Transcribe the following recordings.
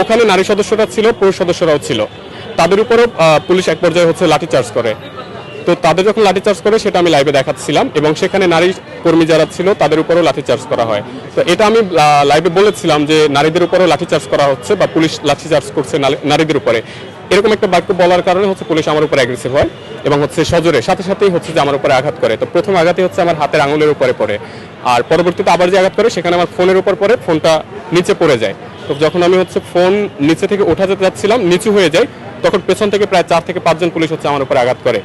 ওখানে নারী সদস্যরা ছিল, পুরুষ সদস্যরাও ছিল। তাদের উপরও পুলিশ এক পর্যায়ে লাঠিচার্জ করে। তো তাদের যখন লাঠিচার্জ করে সেটা আমি লাইভে দেখাচ্ছিলাম এবং সেখানে নারী কর্মী যারা ছিল তাদের উপরও লাঠিচার্জ করা হয়। তো এটা আমি লাইভে বলেছিলাম যে নারীদের উপরও লাঠিচার্জ করা হচ্ছে বা পুলিশ লাঠিচার্জ করছে নারীদের উপরে। এরকম একটা বাক্য বলার কারণে পুলিশ আমার উপর অ্যাগ্রেসিভ হয় এবং সজোরে সাথে সাথেই যে আমার উপরে আঘাত করে। তো প্রথম আঘাতই আমার হাতের আঙুলের উপরে পড়ে, আর পরবর্তীতে আবার যে আঘাত করে সেখানে আমার ফোনের উপর পড়ে, ফোনটা নিচে পড়ে যায়। তো যখন আমি ফোন নিচে থেকে ওঠা যেতে যাচ্ছিলাম, নিচু হয়ে যায়, তখন পেছন থেকে প্রায় 4 থেকে 5 জন পুলিশ আমার উপর আঘাত করে।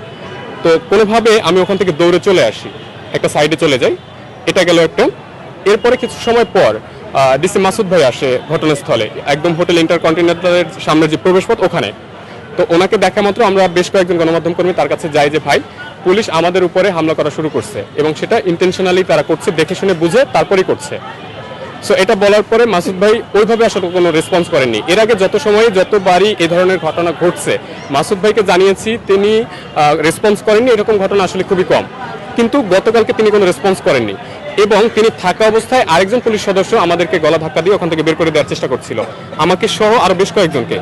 তো কোনোভাবে আমি ওখান থেকে দৌড়ে চলে আসি, একটা সাইডে চলে যাই। এটা গেল একটা। এরপরে কিছু সময় পর ডিসি মাসুদ ভাই আসে ঘটনাস্থলে, একদম হোটেল ইন্টারকন্টিনেন্টালের সামনে যে প্রবেশপথ ওখানে। তো ওনাকে দেখা মাত্র আমরা বেশ কয়েকজন গণমাধ্যম কর্মী তার কাছে যাই যে ভাই, পুলিশ আমাদের উপরে হামলা করা শুরু করছে এবং সেটা ইন্টেনশনালি তারা করছে, দেখে শুনে বুঝে তারপরেই করছে। সো এটা বলার পরে মাসুদ ভাই ওইভাবে আসলে কোনো রেসপন্স করেননি। এর আগে যতবারই এই ধরনের ঘটনা ঘটছে মাসুদ ভাইকে জানিয়েছি, তিনি রেসপন্স করেননি। এরকম ঘটনা আসলে খুবই কম, কিন্তু গতকালকে তিনি কোনো রেসপন্স করেননি এবং তিনি থাকা অবস্থায় আরেকজন পুলিশ সদস্য আমাদেরকে গলা ধাক্কা দিয়ে ওখান থেকে বের করে দেওয়ার চেষ্টা করছিল, আমাকে সহ আরো বেশ কয়েকজনকে।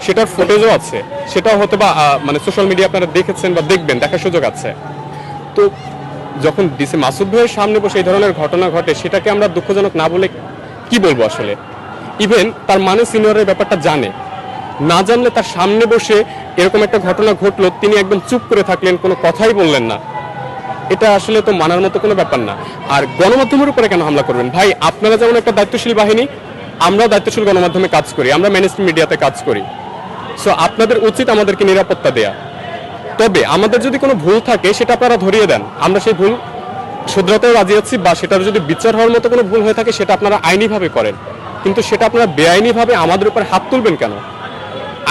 সেটার ফুটেজও আছে, সেটাও হয়তো বা সোশ্যাল মিডিয়া আপনারা দেখেছেন বা দেখবেন, দেখার সুযোগ আছে। তো যখন ডিসি মাসুদ ভাইয়ের সামনে বসে এই ধরনের ঘটনা ঘটে, সেটাকে আমরা দুঃখজনক না বলে কি বলবো আসলে। ইভেন তার সিনিয়রের ব্যাপারটা জানে, না জানলে তার সামনে বসে এরকম একটা ঘটনা ঘটলো, তিনি একদম চুপ করে থাকলেন, কোনো কথাই বললেন না। এটা আসলে তো মানার মতো কোনো ব্যাপার না। আর গণমাধ্যমের উপরে কেন হামলা করবেন ভাই? আপনারা যেমন একটা দায়িত্বশীল বাহিনী, আমরা দায়িত্বশীল গণমাধ্যমে কাজ করি, আমরা মেইনস্ট্রিম মিডিয়াতে কাজ করি। সো আপনাদের উচিত আমাদেরকে নিরাপত্তা দেয়া। তবে আমাদের যদি কোনো ভুল থাকে সেটা আপনারা ধরিয়ে দেন, আমরা সেই ভুল শুধরাতেও রাজি আছি, বা সেটার যদি বিচার হওয়ার মতো কোনো ভুল হয়ে থাকে সেটা আপনারা আইনিভাবে করেন। কিন্তু সেটা আপনারা বেআইনিভাবে আমাদের উপর হাত তুলবেন কেন?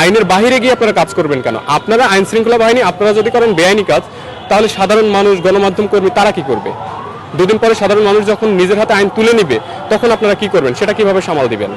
আইনের বাহিরে গিয়ে আপনারা কাজ করবেন কেন? আপনারা আইন শৃঙ্খলা বাহিনী, আপনারা যদি করেন বেআইনি কাজ, তাহলে সাধারণ মানুষ, গণমাধ্যম কর্মী তারা কি করবে? দুদিন পরে সাধারণ মানুষ যখন নিজের হাতে আইন তুলে নিবে তখন আপনারা কি করবেন? সেটা কিভাবে সামাল দিবেন?